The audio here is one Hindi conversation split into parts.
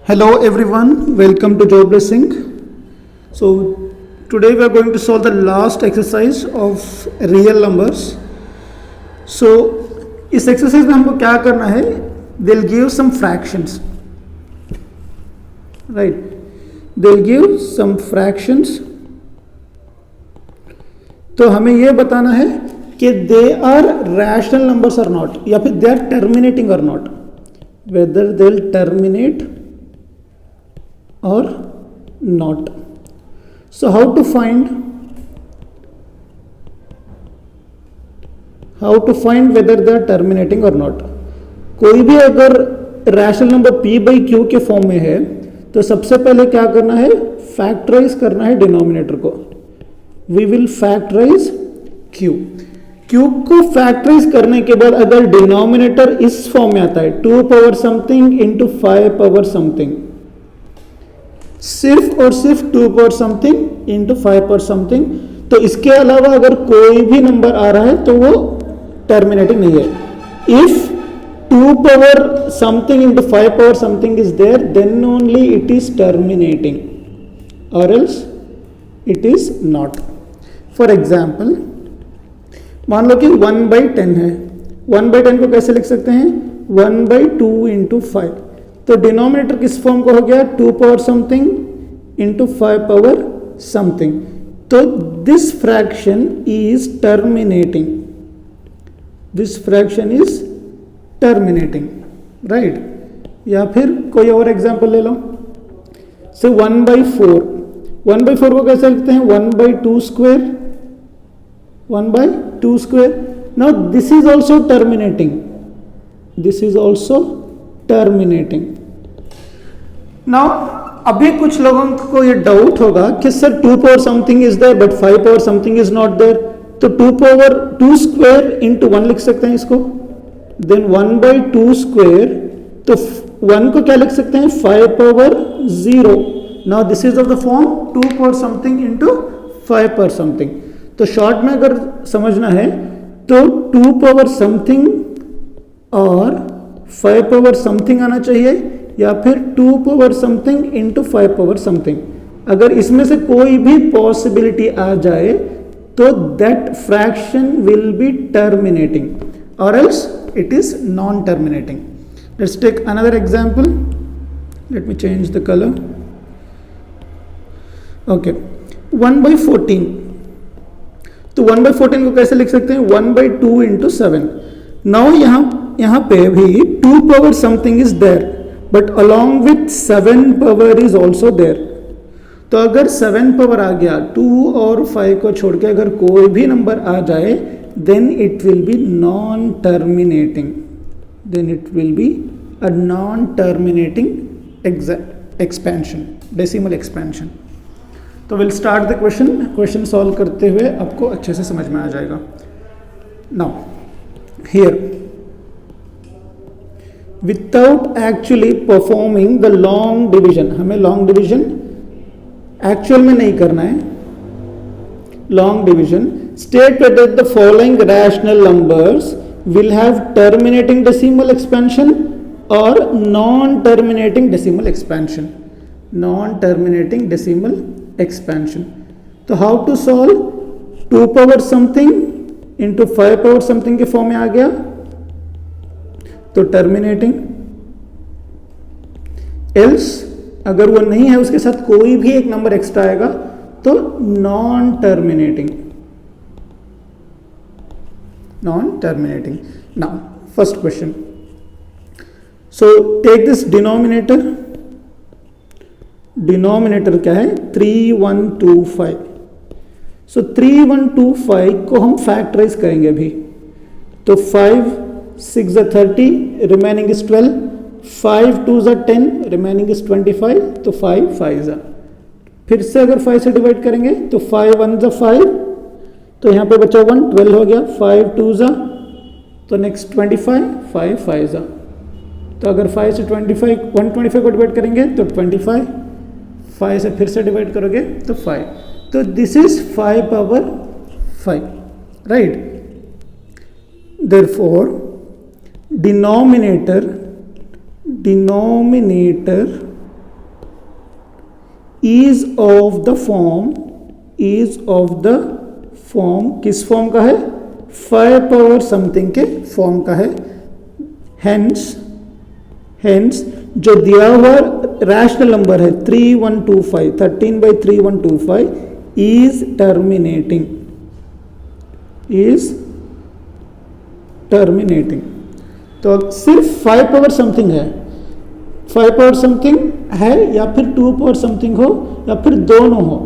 Hello everyone, welcome to Jobless Inc. So today we are going to solve the last exercise of real numbers. So इस exercise में हमको क्या करना है? They'll give some fractions, right? They'll give some fractions. तो हमें ये बताना है कि they are rational numbers or not, या फिर they are terminating or not, whether they'll terminate or not. So how to find whether they are terminating or not? कोई भी अगर rational number p by q के फॉर्म में है तो सबसे पहले क्या करना है? फैक्टराइज करना है डिनोमिनेटर को. We will factorise q. q को फैक्टराइज करने के बाद अगर डिनोमिनेटर इस फॉर्म में आता है 2 power something into 5 power something, सिर्फ और सिर्फ 2 power something into 5 power something, तो इसके अलावा अगर कोई भी नंबर आ रहा है तो वो टर्मिनेटिंग नहीं है. If 2 power something into 5 power something is there then only it is terminating, और else it is not. For example मान लो कि 1/10 है. 1/10 को कैसे लिख सकते हैं? 1/2 इंटू 5. तो डिनोमिनेटर किस फॉर्म का हो गया? 2 power something into 5 power something. तो this fraction is terminating. This fraction is terminating, right? या फिर कोई और एग्जांपल ले लो. से 1/4. 1/4 को कैसे लिखते हैं? 1/2 square. 1/2 square. Now this is also terminating. This is also terminating. Now अभी कुछ लोगों को ये डाउट होगा कि sir 2 power something is there but 5 power something is not there. तो 2 पावर 2 स्क्वायर इंटू 1 लिख सकते हैं इसको. Then 1/2 square. तो 1 को क्या लिख सकते हैं? 5 power 0. Now this is of the form 2 power something into 5 power something. तो शॉर्ट में अगर समझना है तो 2 पावर समथिंग और 5 पावर समथिंग आना चाहिए, या फिर 2 power something into 5 power something. अगर इसमें से कोई भी पॉसिबिलिटी आ जाए तो that fraction will be terminating, और else it is non terminating. Let's take another example. Let me change the colour. Okay, 1/14. तो 1/14 को कैसे लिख सकते हैं? 1/2 इंटू 7. नाउ यहाँ पे भी 2 power something is there but along with 7 power is also there. तो अगर 7 पावर आ गया, 2 और 5 को छोड़ के अगर कोई भी नंबर आ जाए then it will be non terminating. Then it will be a non terminating expansion, decimal expansion. तो will start the question solve करते हुए आपको अच्छे से समझ में आ जाएगा. Now here, without actually performing the long division, हमें लॉन्ग डिवीजन एक्चुअल में नहीं करना है. Long division state that the following rational numbers will have terminating decimal expansion और non terminating decimal expansion. Non terminating decimal expansion. तो how to solve? 2 power something into 5 power something के फॉर्म में आ गया तो टर्मिनेटिंग. एल्स अगर वो नहीं है, उसके साथ कोई भी एक नंबर एक्स्ट्रा आएगा तो non terminating. Non terminating. Now first question. So take this denominator. Denominator क्या है? 3125. सो 3125 को हम फैक्टराइज करेंगे अभी. तो 5 6 are 30, remaining is 12. 5 2s are 10, remaining is 25. तो 5 5s are. फिर से अगर 5 से डिवाइड करेंगे तो 5 1s are 5, तो यहाँ पे बचा 1, 12 हो गया. 5 2s are, तो नेक्स्ट 25, 5 5s are. तो अगर 5 से 125 को डिवाइड करेंगे तो 25, 5 से फिर से डिवाइड करोगे तो 5. तो this is 5 power 5, right? Therefore denominator is of the form किस फॉर्म का है? 5 पावर समथिंग के फॉर्म का है। हेंस जो दिया हुआ रैशनल नंबर है 3125, 13/3125 इज टर्मिनेटिंग, तो सिर्फ 5 पावर समथिंग है, 5 पावर समथिंग है या फिर 2 पावर समथिंग हो या फिर दोनों हो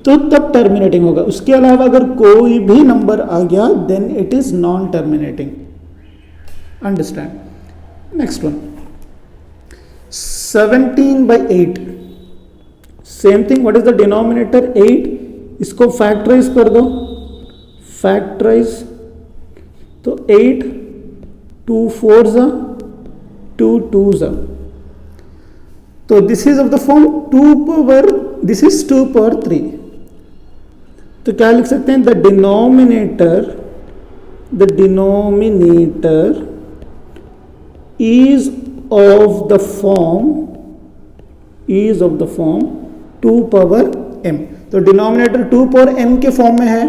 तो तब टर्मिनेटिंग होगा। उसके अलावा अगर कोई भी नंबर आ गया then it is non terminating. Understand? Next one 17/8, same thing. What is the denominator? 8। इसको फैक्टराइज कर दो, फैक्टराइज तो 8 2 4 जा 2 2 जा, तो this is of the form 2 power, this is 2 power 3। तो क्या लिख सकते हैं? The denominator is of the form 2 power m। तो डिनोमिनेटर 2 पावर m के फॉर्म में है।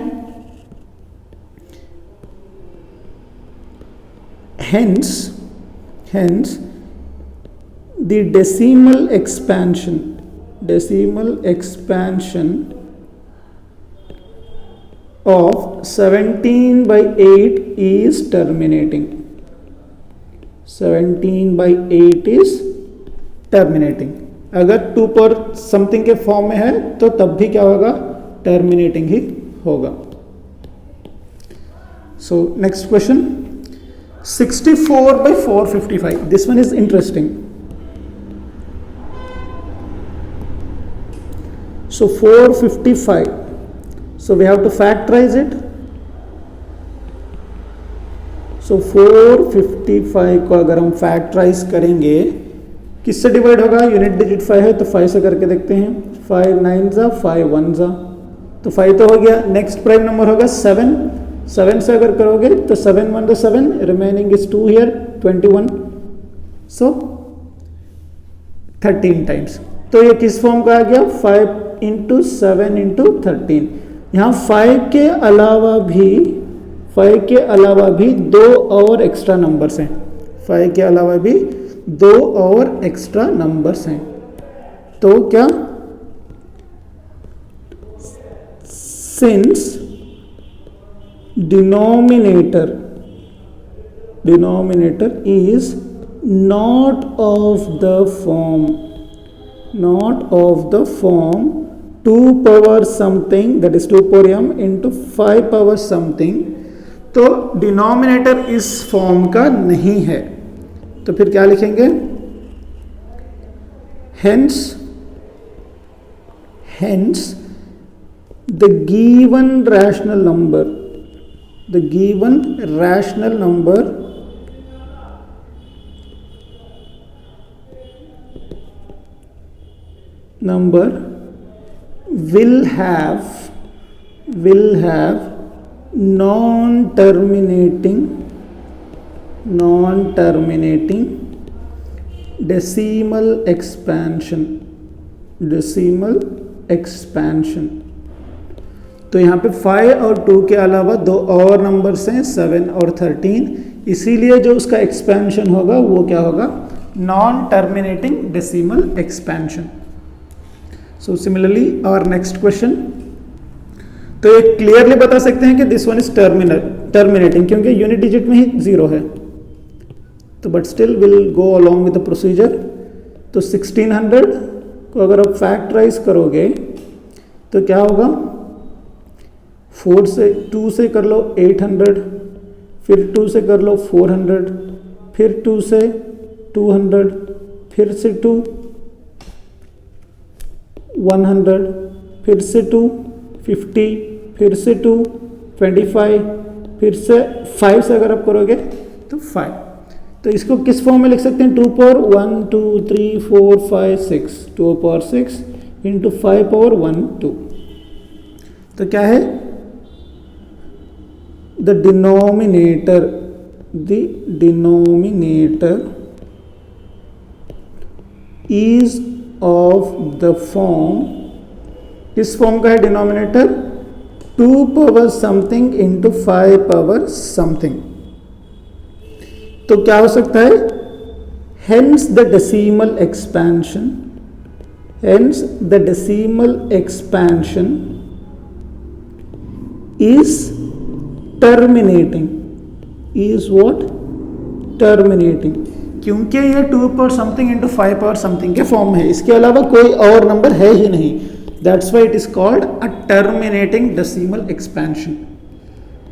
hence the decimal expansion of 17/8 is terminating। 17/8 is terminating। अगर 2 पावर समथिंग के फॉर्म में है तो तब भी क्या होगा? टर्मिनेटिंग ही होगा। So next question 64/455, this one is interesting. So 455, so we have to factorize it। so 455 को अगर हम फैक्टराइज करेंगे किससे डिवाइड होगा? यूनिट डिजिट 5 है तो 5 से करके देखते हैं। 5 9 जा 5 1 जा, तो 5 तो हो गया। नेक्स्ट प्राइम नंबर होगा 7 से अगर करोगे तो 7 1 तो 7, remaining is 2 here 21, so 13 times. तो ये किस फॉर्म का आ गया? 5 × 7 × 13। यहाँ 5 के अलावा भी 2 और एक्स्ट्रा नंबर्स हैं। 5 के अलावा भी 2 और एक्स्ट्रा नंबर्स हैं। तो क्या? Since denominator is not of the form 2 power something, that is 2 power m into 5 power something, तो डिनोमिनेटर इस फॉर्म का नहीं है। तो फिर क्या लिखेंगे? hence the given rational number will have non-terminating decimal expansion। तो यहाँ पे 5 और 2 के अलावा 2 और नंबर्स हैं 7 और 13, इसीलिए जो उसका एक्सपेंशन होगा वो क्या होगा? Non terminating decimal expansion. So similarly our next question, तो ये क्लियरली बता सकते हैं कि दिस वन इज टर्मिनेटिंग क्योंकि यूनिट डिजिट में ही 0 है। तो but still will go along with the procedure. तो 1600 को अगर आप फैक्टराइज करोगे तो क्या होगा? 2 से कर लो 800, फिर 2 से कर लो 400, फिर 2 से 200, फिर से 2 100, फिर से 2 50, फिर से 2 25, फिर से 5 से अगर आप करोगे तो 5। तो इसको किस फॉर्म में लिख सकते हैं? 2 पावर 1 2 3 4 5 6, 2 पावर 6 इंटू 5 पावर 1 2। तो क्या है? The denominator is of the form किस फॉर्म का है denominator? 2 power something into 5 power something. तो क्या हो सकता है? Hence the decimal expansion, hence the decimal expansion is terminating, is what? Terminating. क्योंकि ये 2 power something into 5 power something के फॉर्म है, इसके अलावा कोई और नंबर है ही नहीं। That's why it is called a terminating decimal expansion.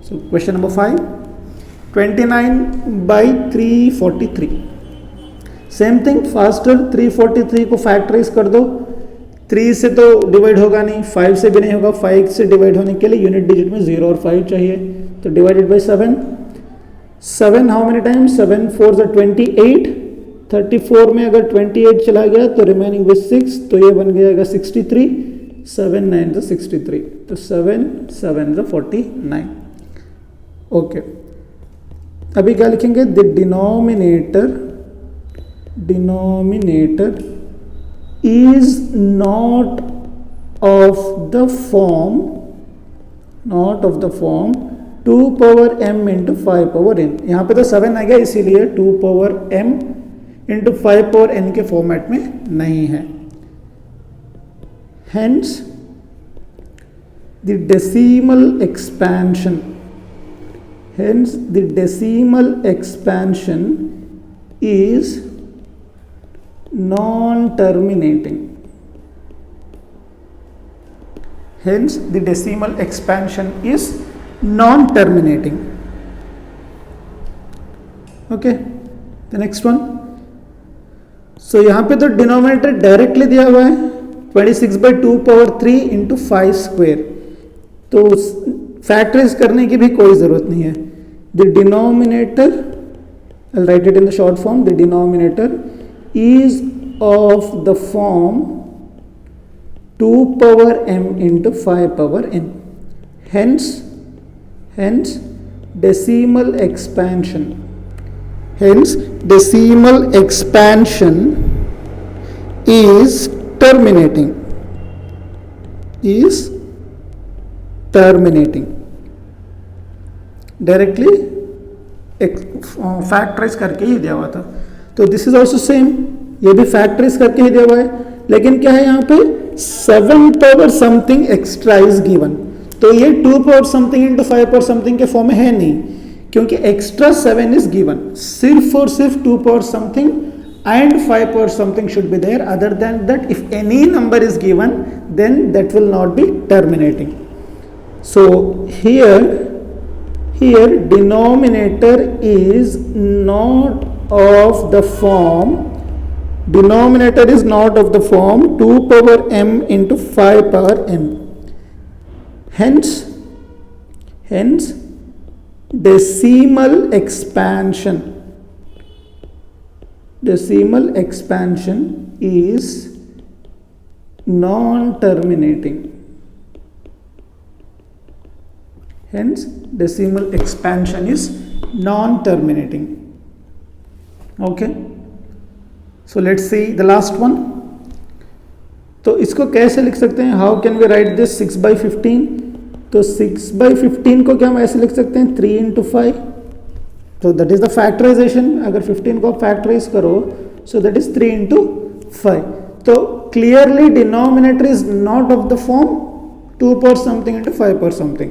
So question number 5, 29/343। Same thing, faster 343 को फैक्टराइज कर दो। 3 से तो डिवाइड होगा नहीं, 5 से भी नहीं होगा। 5 से डिवाइड होने के लिए यूनिट डिजिट में 0 और 5 चाहिए, तो divided by 7। 7 how many times? 7 4 ज़ा 28। 34 में अगर 28 चला गया तो रिमेनिंग विद 6, तो ये बन जाएगा 63। 7 9 ज़ा 63, तो 7 7 ज़ा 49। ओके, अभी क्या लिखेंगे? The denominator is not of the form 2 power m into 5 power n। यहाँ पे तो 7 आ गया, इसीलिए 2 power m into 5 power n के फॉर्मेट में नहीं है। Hence the decimal expansion is non-terminating. Hence the decimal expansion is non-terminating. Okay, the next one. So यहाँ पे तो डिनोमिनेटर डायरेक्टली दिया हुआ है 26/2 पावर 3 इंटू 5 स्क्वेयर, तो फैक्टराइज करने की भी कोई ज़रूरत नहीं है। The denominator, I'll write it in the short form, the denominator is of the form 2 power m into 5 power n. Hence decimal expansion is terminating, directly factorise करके ही दिया हुआ था। तो दिस इज ऑल्सो सेम, ये भी फैक्टराइज करके ही दिया हुआ है, लेकिन क्या है यहाँ पे 7 power something extra is given. तो ये 2 power something into 5 power something के फॉर्म में है नहीं, क्योंकि एक्स्ट्रा 7 इज गिवन। सिर्फ और सिर्फ 2 power something and 5 power something should be there. Other than that, if any number is given then that will not be terminating. So here denominator is not of the form 2 power m into 5 power m. Hence decimal expansion is non-terminating. Hence decimal expansion is non-terminating. Okay, so let's see the last one. तो इसको कैसे लिख सकते हैं? How can we write this 6/15? तो 6/15 को क्या हम ऐसे लिख सकते हैं? 3 into 5. तो दैट इज द फैक्टराइजेशन। अगर 15 को आप फैक्टराइज करो, सो दैट इज 3 into 5. तो clearly denominator is not of the form 2 power something into 5 power something.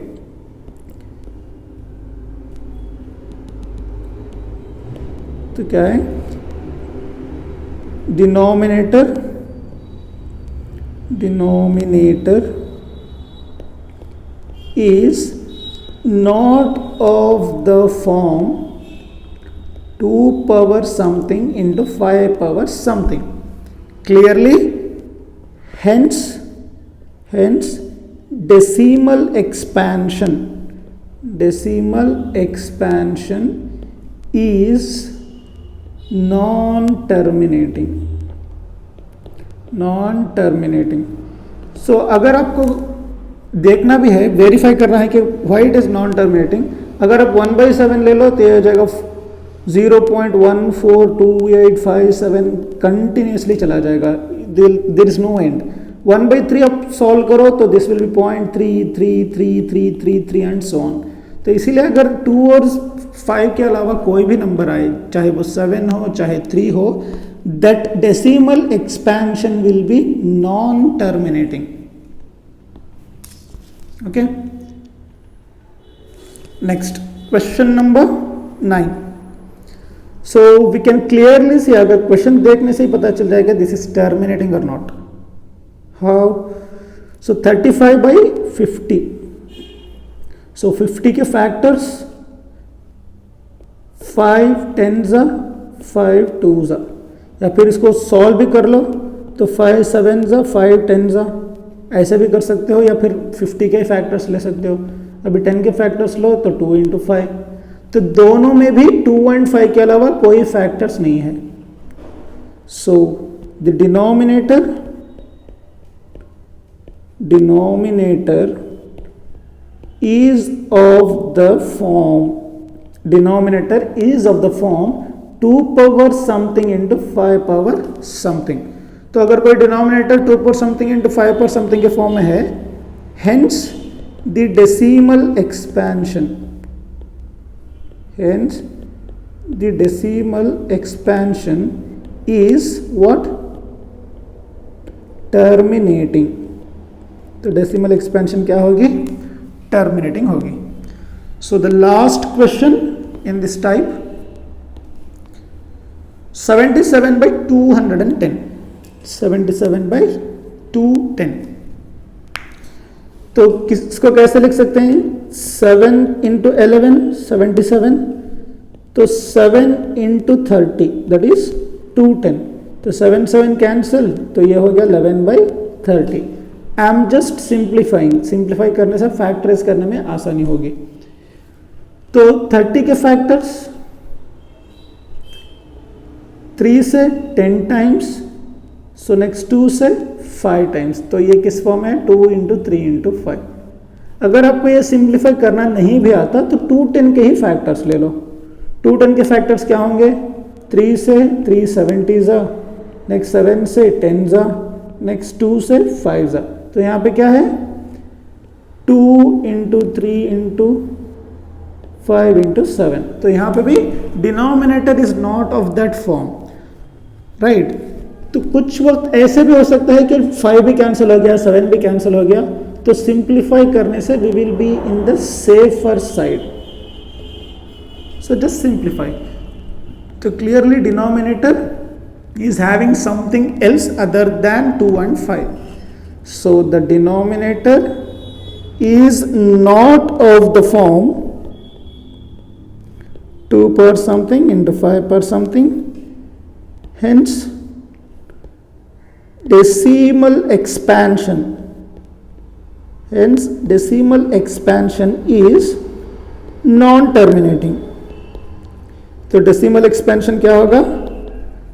तो क्या है? Denominator is not of the form 2 power something into 5 power something. Clearly, hence decimal expansion is non-terminating. So अगर आपको देखना भी है, वेरीफाई करना है कि why it is non terminating, अगर आप 1/7 ले लो तो ये हो जाएगा 0.142857 कंटिन्यूसली चला जाएगा, देयर इज नो एंड। 1/3 आप सॉल्व करो तो this will be 0.33333 and so on. तो इसीलिए अगर 2 और 5 के अलावा कोई भी नंबर आए, चाहे वो 7 हो चाहे 3 हो, that decimal expansion will be non terminating. Okay, next question number 9। So we can clearly see, अगर क्वेश्चन देखने से ही पता चल जाएगा दिस इज टर्मिनेटिंग और नॉट। हाउ? सो 35/50। सो 50 के फैक्टर्स 5 10s 5 2s, या फिर इसको सॉल्व भी कर लो तो 5 7s 5 10s, ऐसे भी कर सकते हो, या फिर 50 के फैक्टर्स ले सकते हो। अभी 10 के फैक्टर्स लो तो 2 × 5, तो दोनों में भी 2 और 5 के अलावा कोई फैक्टर्स नहीं है। So the denominator is of the form 2 power something into 5 power something। तो अगर कोई denominator 2 power something into 5 power something के फॉर्म में है, hence the decimal expansion is what? Terminating। तो डेसिमल एक्सपेंशन क्या होगी? टर्मिनेटिंग होगी। So the last question in this type, 77/210। 77/210, तो किसको कैसे लिख सकते हैं? 7 × 11 77, तो 7 × 30 दैट इज 210। तो 7 7 कैंसिल, तो ये हो गया 11/30। I am just simplifying, simplify करने से फैक्टराइज करने में आसानी होगी। तो 30 के फैक्टर्स 3 से 10 टाइम्स, सो नेक्स्ट 2 से 5 टाइम्स, तो ये किस फॉर्म है? 2 × 3 × 5। अगर आपको ये सिंप्लीफाई करना नहीं भी आता तो 210 के ही फैक्टर्स ले लो। 210 के फैक्टर्स क्या होंगे? 3 से 3 70s, नेक्स्ट 7 से 10s, नेक्स्ट 2 से 5s। तो यहाँ पे क्या है? 2 × 3 × 5 × 7। तो यहाँ पे भी denominator is not of that form, right. तो कुछ वक्त ऐसे भी हो सकता है कि 5 भी कैंसिल हो गया, 7 भी कैंसिल हो गया, तो सिंप्लीफाई करने से we will be in the safer side. So just simplify. तो clearly denominator is having something else other than 2 and 5. So the denominator is not of the form 2 power something into 5 power something. Hence decimal expansion is non-terminating। तो decimal expansion क्या होगा?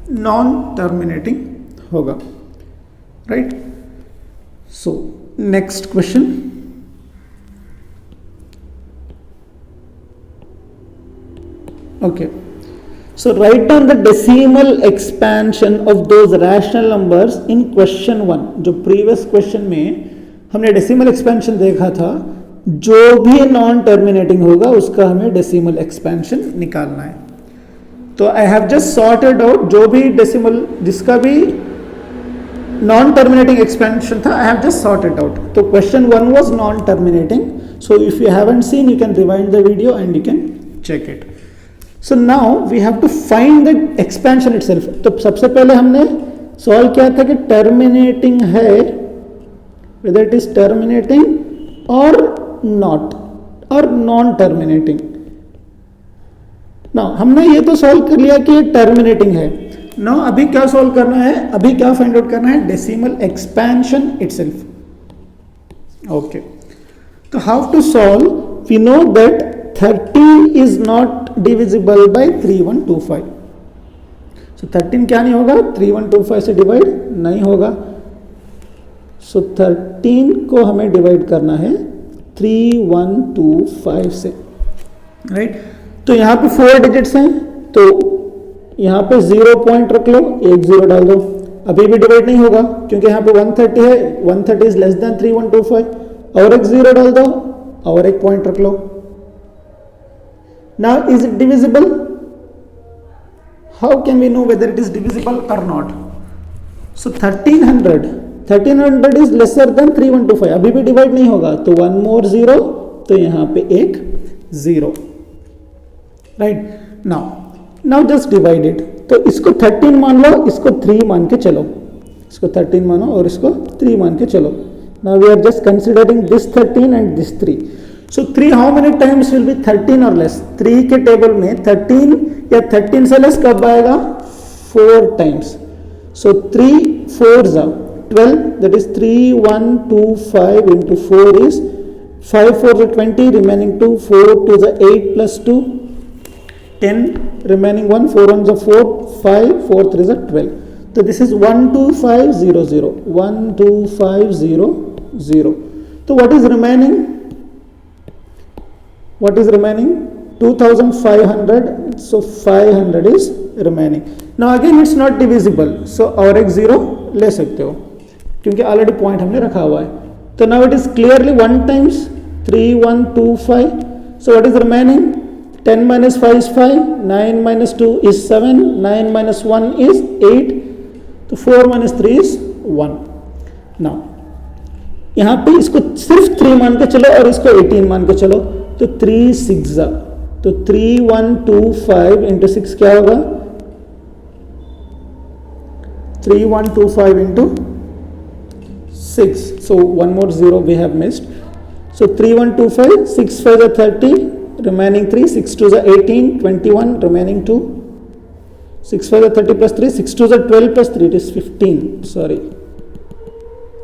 नॉन टर्मिनेटिंग होगा, right. So next question, okay. So write down the decimal expansion of those rational numbers in question 1। जो प्रीवियस क्वेश्चन में हमने डेसिमल एक्सपेंशन देखा था, जो भी नॉन टर्मिनेटिंग होगा उसका हमें डेसिमल एक्सपेंशन निकालना है। तो I have just sorted out जो भी डेसिमल, जिसका भी नॉन टर्मिनेटिंग एक्सपेंशन था, I have just sorted out. तो question 1 was non terminating, so if you haven't seen you can rewind the video and you can check it. So now we have to find the expansion itself. तो सबसे पहले हमने सॉल्व किया था कि टर्मिनेटिंग है, वेदर इट इज टर्मिनेटिंग और नॉट, और नॉन टर्मिनेटिंग। ना हमने ये तो सॉल्व कर लिया कि ये टर्मिनेटिंग है। नो, अभी क्या सॉल्व करना है? अभी क्या फाइंड आउट करना है? Decimal expansion itself. ओके, तो how to solve? We know that 13 is not divisible by 3125। So 13 क्या नहीं होगा? 3125 से डिवाइड नहीं होगा। सो 13 को हमें डिवाइड करना है 3125 से, राइट। तो यहाँ पे 4 डिजिट्स हैं, तो यहाँ पे 0 पॉइंट रख लो, 1 0 डाल दो। अभी भी डिवाइड नहीं होगा क्योंकि यहाँ पे 130 है, 130 इज लेस देन 3125, और एक जीरो डाल दो और एक पॉइंट रख लो. Now is it divisible? How can we know whether it is divisible और not? So 1300 is lesser than 3125, अभी भी डिवाइड नहीं होगा, तो वन मोर जीरो, तो यहां पे एक zero. Right, now just divide it. तो इसको 13 मान लो, इसको 3 मान के चलो, इसको 13 मानो और इसको 3 मान के चलो. Now we are just considering this 13 and this 3. So 3 how many times will be 13 और लेस? 3 के टेबल में 13 या 13 से लेस कब आएगा? 4 times. So 3 4s are 12, that is 3125 into 4 is 5 4s are 20, remaining 2, 4 2s are 8 plus 2 10, remaining 1, 4 1s are 4, 5 4 3s are 12. So this is 12500, 12500. So what is remaining? What is remaining? 2500. So 500 is remaining. Now again it's not divisible, so और एक जीरो ले सकते हो क्योंकि ऑलरेडी पॉइंट हमने रखा हुआ है. तो now it is clearly 1 times 3125. So what is remaining? 10 minus 5 is 5, 9 minus 2 is 7, 9 minus 1 is 8, तो 4 minus 3 is 1. Now यहाँ पे इसको सिर्फ 3 मान के चलो और इसको 18 मान के चलो, तो 3 6 तो 3125 into 6 क्या होगा? 3125 into 6. So one more zero we have missed. So 3125, 6 5 are 30, remaining 3, 6 2 are 18, 21, remaining 2. 6 5 are 30 plus 3, 6 2 are 12 plus 3, it is 15. Sorry,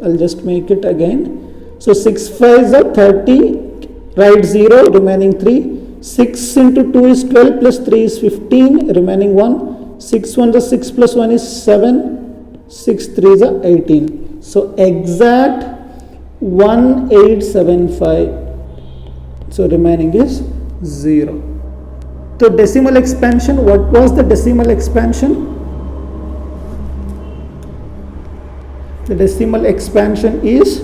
I'll just make it again. So 6 5 are 30, write 0, remaining 3. 6 into 2 is 12 plus 3 is 15, remaining 1. 6 1 is 6 plus 1 is 7, 6 3 is 18. So exact 1875. So remaining is 0. So decimal expansion, what was the decimal expansion? The decimal expansion is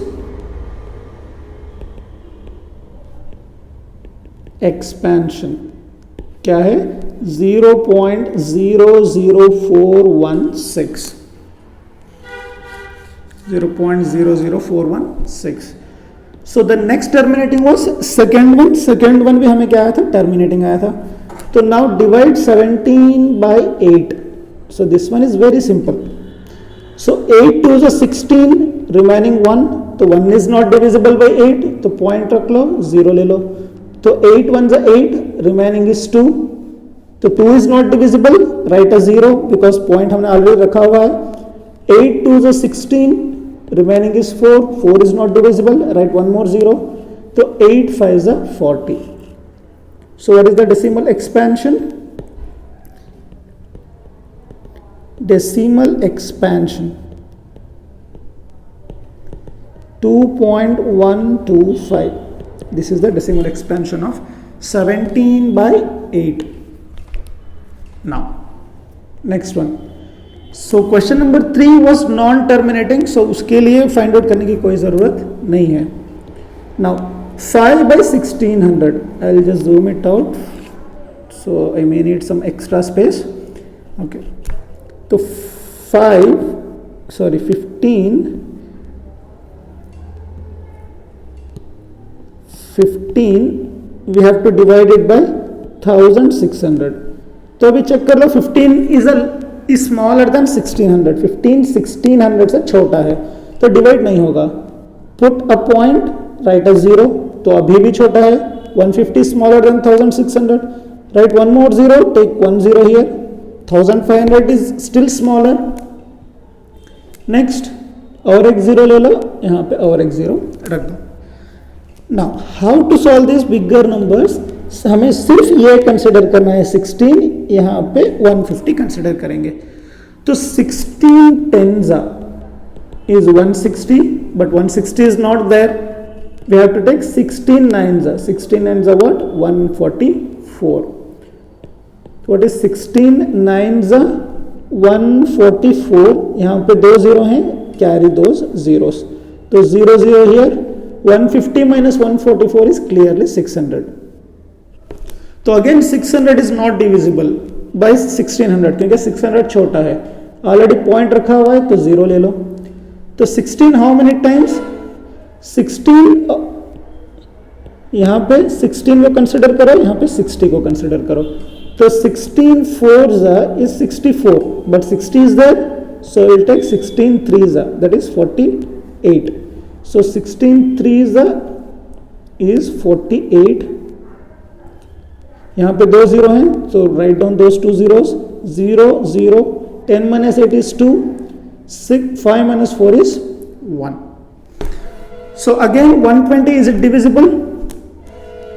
expansion. क्या है? 0.00416. 0.00416. So the next terminating was second one. Second one भी हमें क्या आया था? Terminating आया था. तो now divide 17 by 8. So this one is very simple. So 8 2 is 16, remaining 1. तो 1 is not divisible by 8. तो point रख लो, 0 ले लो. तो 8 1 is 8, remaining is 2. तो 2 is not divisible, write a 0 because point हमने already रखा हुआ है. 8 2 is 16, remaining is 4. 4 is not divisible, write one more 0. So 8 5 is 40. So what is the decimal expansion? Decimal expansion 2.125. This is the decimal expansion of 17 by 8. Now next one. So question number 3 was non-terminating, so उसके लिए find out करने की कोई ज़रूरत नहीं है. Now 5 by 1600, I'll just zoom it out, so I may need some extra space. Okay, तो 15 we have to divide it by 1600. तो अभी चेक कर लो, 15 is smaller than 1600. 15 1600 से छोटा है तो डिवाइड नहीं होगा. पुट अ पॉइंट, राइट अ 0, तो अभी भी छोटा है. 150 smaller than 1600, write one more 0, take 1 0 here. 1500 is still smaller. Next और एक 0 ले लो, यहाँ पे और एक 0 रख दो. Now how to solve these bigger numbers? हमें सिर्फ ये कंसिडर करना है 16, यहाँ पे 150 कंसिडर करेंगे. तो 16 tens is 160, but 160 is not there. We have to take 16 nines. 16 nines are what? 144. What is 16 nines? 144, यहाँ पे 2 0 हैं, कैरी दोज zeros, तो 0 0 here, 150 minus 144 is clearly 600. तो again 600 is not divisible bye 1600 क्योंकि 600 छोटा है, ऑलरेडी पॉइंट रखा हुआ है तो 0 ले लो। तो 16 हाउ मेनी टाइम्स, 16 यहाँ पे 16 को कंसिडर करो, यहाँ पे 60 को कंसिडर करो, तो 16 4s is 64, but 60 is there, so we'll take 16 3s, that is 48. So 16 3s is 48. यहाँ पे 2 0 हैं, so write down those 2 zeros, 0 0, 10 minus 8 is 2, 5 minus 4 is 1. So again 120, is it divisible?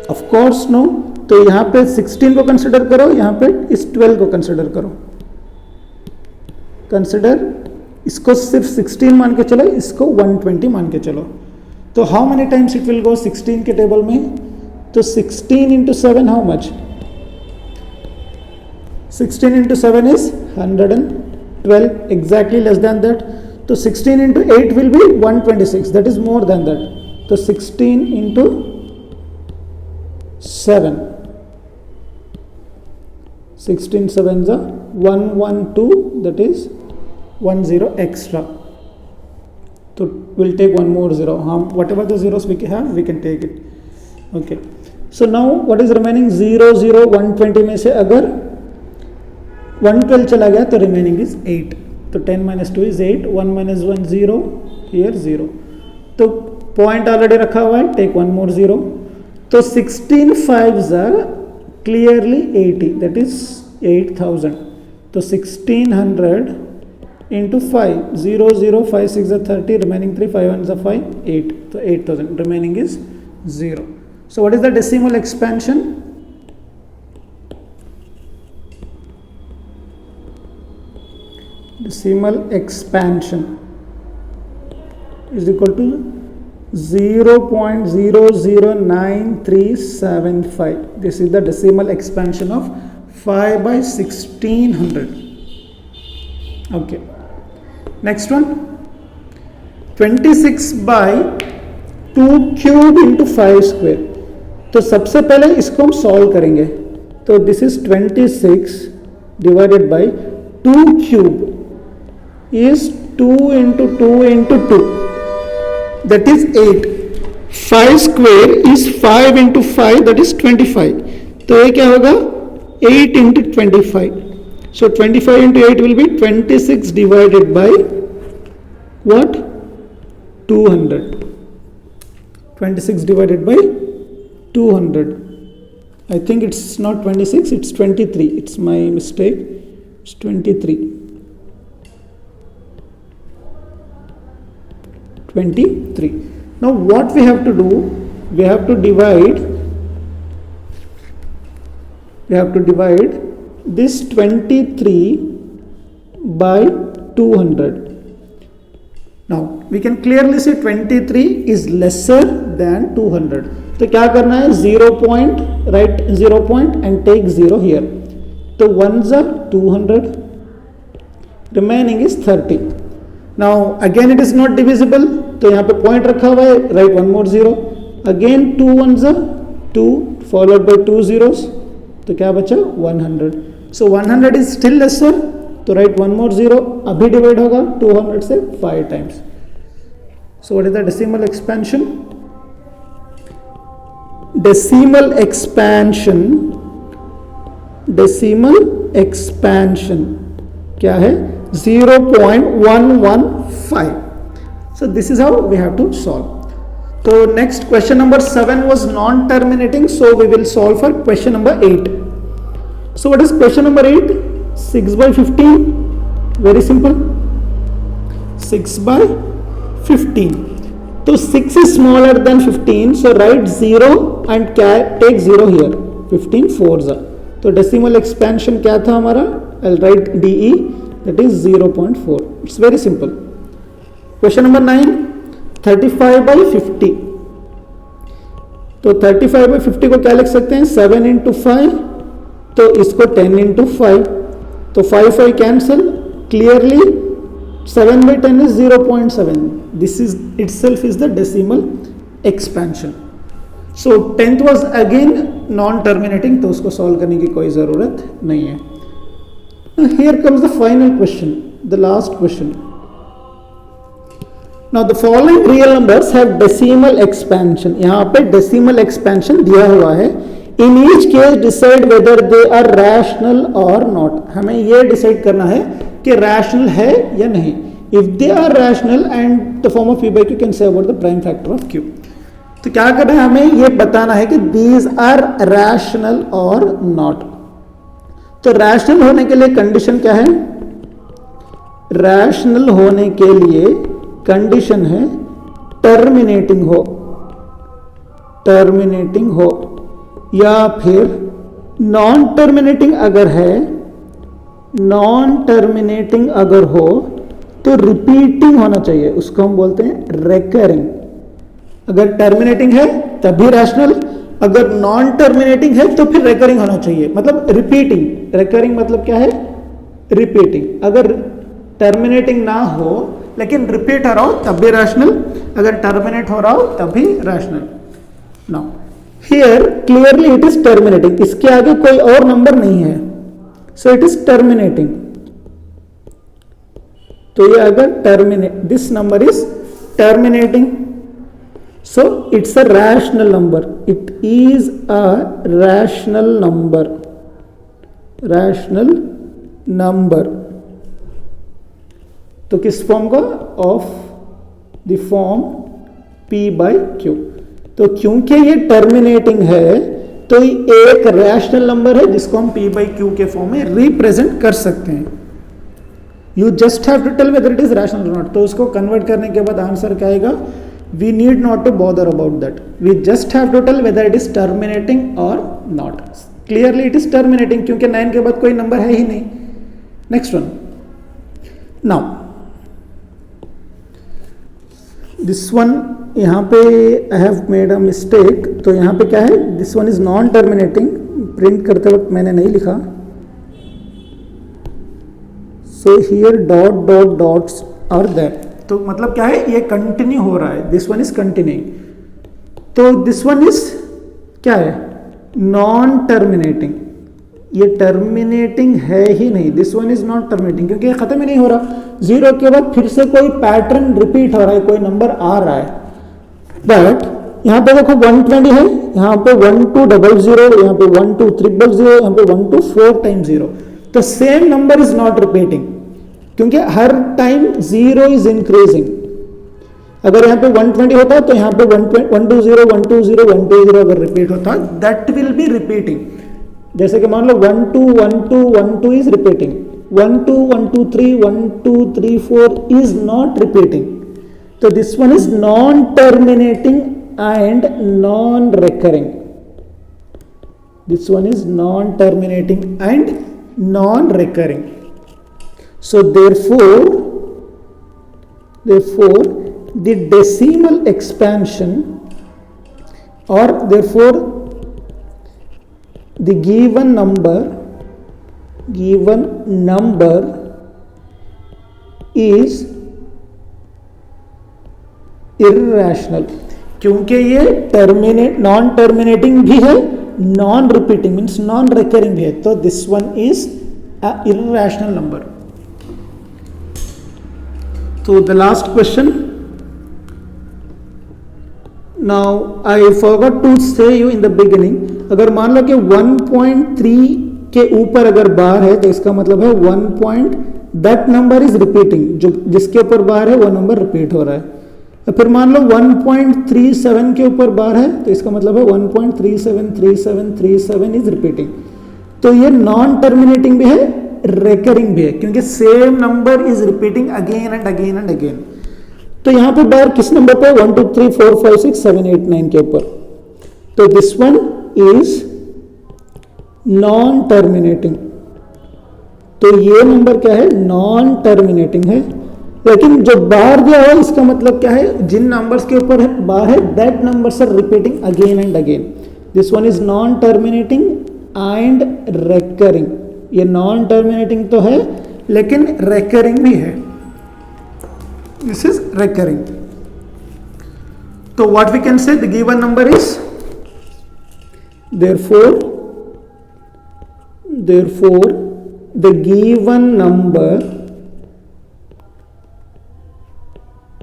Of course no. तो यहाँ पे 16 को कंसिडर करो, यहाँ पे इस 12 को कंसिडर करो, कंसिडर इसको सिर्फ 16 मान के चलो, इसको 120 मान के चलो। तो how many times it will go 16 के टेबल में, तो 16 into 7 how much, 16 into 7 is 112, exactly less than that. तो 16 into 8 will be 126, that is more than that. तो 16 into 7, 16 7s are 112, that is 10 extra. So we'll take one more 0. Whatever the zeros we have, we can take it. Okay. So now what is remaining, 0 0 120 में से अगर 112 चला गया तो remaining is 8. तो 10 minus 2 is 8, 1 minus 1 0, here 0. तो point already रखा हुआ है, take one more 0. तो 16 5s are clearly 80, that is 8000. तो 1600 into 5, 0 0 5 6 are 30, remaining 3, 5 1s are 5, 8. So 8000, remaining is 0. So what is the decimal expansion? Decimal expansion is equal to 0.009375. This is the decimal expansion of 5 by 1600. Okay. Next one, 26 by 2 cube into 5 square. तो सबसे पहले इसको हम सॉल्व करेंगे। तो this is 26 divided by 2 cube is 2 into 2 into 2, that is 8. 5 square is 5 into 5, that is 25. तो ये क्या होगा, 8 into 25. So 25 into 8 will be 26 divided by what, 200. 26 divided by 200. I think it's not 26, it's 23. It's my mistake. It's 23. 23. Now what we have to do, we have to divide this 23 by 200. Now we can clearly see 23 is lesser than 200. तो क्या करना है, 0 point, write 0 point and take 0 here. तो 1s are 200, remaining is 30. Now again it is not divisible, तो यहाँ पे point रखा हुआ है, write one more 0. Again 2 1s are 2 followed by 2 zeros, तो क्या बचा, 100. So 100 is still lesser, तो write one more 0. अभी डिवाइड होगा 200 से 5 times. So what is the decimal expansion? Decimal expansion क्या है, 0.115. So this is how we have to solve. So next, question number 7 was non-terminating, so we will solve for question number 8. So what is question number 8? 6 by 15. Very simple. 6 by 15. So 6 is smaller than 15, so write 0 and take 0 here. 15 4s are. तो decimal expansion क्या था हमारा? I'll write DE, that is 0.4. It's very simple. Question number 9, 35 by 50. तो 35 by 50 को क्या लिख सकते हैं, 7 into 5, तो इसको 10 into 5, तो 5 5 cancel, clearly 7 by 10 is 0.7. This is itself is the decimal expansion. So 10th was again non terminating, तो उसको सॉल्व करने की कोई ज़रूरत नहीं है. Now here comes the final question, the last question. Now the following real numbers have decimal expansion. यहाँ पे decimal expansion दिया हुआ है. In each case decide whether they are rational or not. हमें ये decide करना है कि rational है या नहीं. If they are rational and the form of p by q can say about the prime factor of q. तो क्या करना है, हमें ये बताना है कि these are rational or not. तो rational होने के लिए condition क्या है? rational होने के लिए कंडीशन है टर्मिनेटिंग हो या फिर नॉन टर्मिनेटिंग अगर हो तो रिपीटिंग होना चाहिए, उसको हम बोलते हैं रेकरिंग. अगर टर्मिनेटिंग है तभी रैशनल, अगर नॉन टर्मिनेटिंग है तो फिर रेकरिंग होना चाहिए, मतलब रिपीटिंग. रेकरिंग मतलब क्या है? रिपीटिंग. अगर टर्मिनेटिंग ना हो लेकिन रिपीट हो रहा हो तब भी रैशनल, अगर टर्मिनेट हो रहा हो तब भी rational. Now here clearly it is terminating, इसके आगे कोई और नंबर नहीं है, सो इट इज टर्मिनेटिंग. तो ये अगर terminate, this number is terminating, so it's a rational number. It is a rational number. तो किस फॉर्म का? Of the form p by Q. तो क्योंकि ये टर्मिनेटिंग है तो ये एक रैशनल नंबर है जिसको हम p बाई क्यू के फॉर्म में रिप्रेजेंट कर सकते हैं. You just have to tell whether it is rational और नॉट. तो उसको कन्वर्ट करने के बाद आंसर क्या आएगा? We need not to bother about that, we just have to tell whether it is terminating और not. Clearly it is terminating क्योंकि 9 के बाद कोई नंबर है ही नहीं. Next one. Now this one, यहाँ पे I have made a mistake. तो यहाँ पे क्या है? This one is non terminating. Print करते वक्त मैंने नहीं लिखा. So here dots are there. तो मतलब क्या है? ये कंटिन्यू हो रहा है. This one is continuing. तो दिस वन इज क्या है? Non terminating. ये टर्मिनेटिंग है ही नहीं. This one is not terminating क्योंकि ये खत्म ही नहीं हो रहा. 0 के बाद फिर से कोई पैटर्न रिपीट हो रहा है, कोई नंबर आ रहा है. बट यहाँ पे देखो 120 है, यहाँ पे 1200, यहाँ पे 12300, यहाँ पे 124 तो same number is not repeating क्योंकि हर टाइम 0 इज इंक्रीजिंग. अगर यहाँ पे 120 होता तो यहाँ पे 120 अगर रिपीट होता दैट विल बी रिपीटिंग. जैसे कि मान लो 12 is repeating, 12 3 4 is not repeating. तो this one is non terminating and non recurring. This one is non terminating and non recurring. So therefore the decimal expansion or therefore the given number is irrational क्योंकि ये नॉन टर्मिनेटिंग भी है, non repeating means non recurring भी है. तो this one is a irrational number. तो the last question. Now I forgot to say you in the beginning. अगर मान लो कि 1.3 के ऊपर अगर बार है तो इसका मतलब है दैट नंबर इज रिपीटिंग. जो जिसके ऊपर बार है वो नंबर रिपीट हो रहा है. फिर मान लो 1.37 के ऊपर बार है तो इसका मतलब है 1.373737 इज रिपीटिंग. तो ये नॉन टर्मिनेटिंग भी है, रेकरिंग भी है क्योंकि same number is repeating again and again and again. तो यहां पे बार किस नंबर पे? 1 2 3 4 5 6 7 8 9 के ऊपर. तो this one is non terminating. तो ये नंबर क्या है? नॉन टर्मिनेटिंग है. लेकिन जो बार दिया है इसका मतलब क्या है? जिन नंबर्स के ऊपर बार है that numbers are repeating again and again. This one is non terminating and recurring. ये नॉन टर्मिनेटिंग तो है लेकिन रेकरिंग भी है, दिस इज रेकरिंग। तो what we can say, the given number is, therefore the given number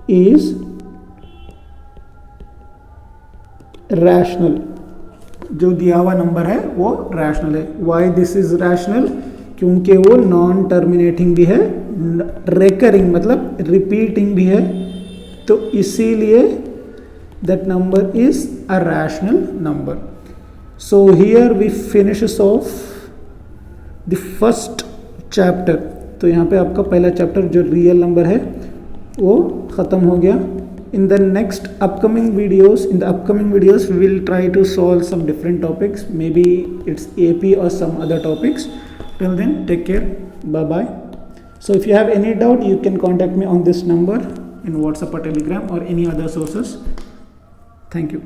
is rational। जो दिया हुआ नंबर है वो रैशनल है। वाई दिस इज रैशनल, क्योंकि वो नॉन टर्मिनेटिंग भी है, रेकरिंग मतलब रिपीटिंग भी है, तो इसीलिए that number is a rational number. So here we finishes off the first chapter. तो यहाँ पे आपका पहला चैप्टर जो रियल नंबर है वो ख़त्म हो गया। In the next upcoming videos, we will try to solve some different topics. Maybe it's AP or some other topics. Till then, take care. Bye bye. So if you have any doubt, you can contact me on this number in WhatsApp or Telegram or any other sources. Thank you.